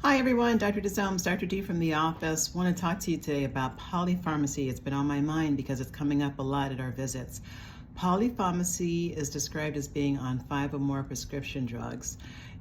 Hi everyone, Dr. Deshommes, Dr. D from the office. Want to talk to you today about polypharmacy. It's been on my mind because it's coming up a lot at our visits. Polypharmacy is described as being on 5 or more prescription drugs.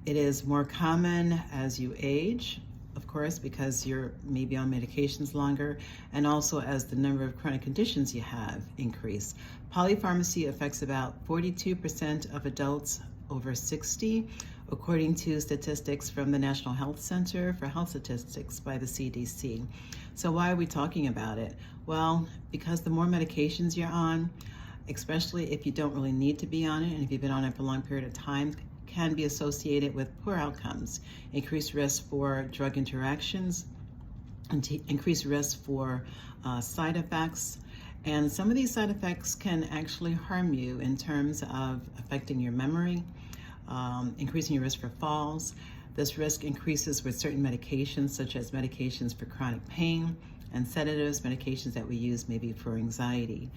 It is more common as you age, of course, because you're maybe on medications longer, and also as the number of chronic conditions you have increase. Polypharmacy affects about 42% of adults over 60, according to statistics from the National Health Center for Health Statistics by the CDC. So why are we talking about it? Well, because the more medications you're on, especially if you don't really need to be on it, and if you've been on it for a long period of time, can be associated with poor outcomes, increased risk for drug interactions, and increased risk for side effects. And some of these side effects can actually harm you in terms of affecting your memory, increasing your risk for falls. This risk increases with certain medications, such as medications for chronic pain and sedatives, medications that we use maybe for anxiety.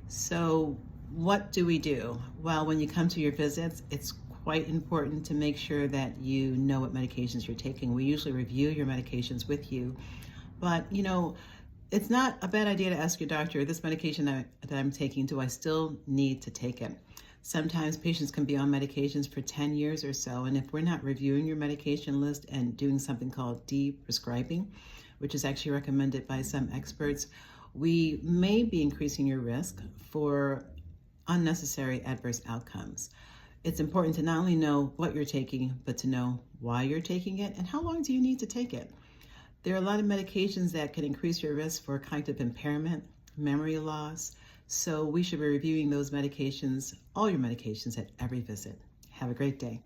So what do we do? Well, when you come to your visits, it's quite important to make sure that you know what medications you're taking. We usually review your medications with you, but it's not a bad idea to ask your doctor, this medication that I'm taking, do I still need to take it? Sometimes patients can be on medications for 10 years or so, and if we're not reviewing your medication list and doing something called de-prescribing, which is actually recommended by some experts, we may be increasing your risk for unnecessary adverse outcomes. It's important to not only know what you're taking, but to know why you're taking it and how long do you need to take it. There are a lot of medications that can increase your risk for cognitive impairment, memory loss, so we should be reviewing those medications, all your medications, at every visit. Have a great day.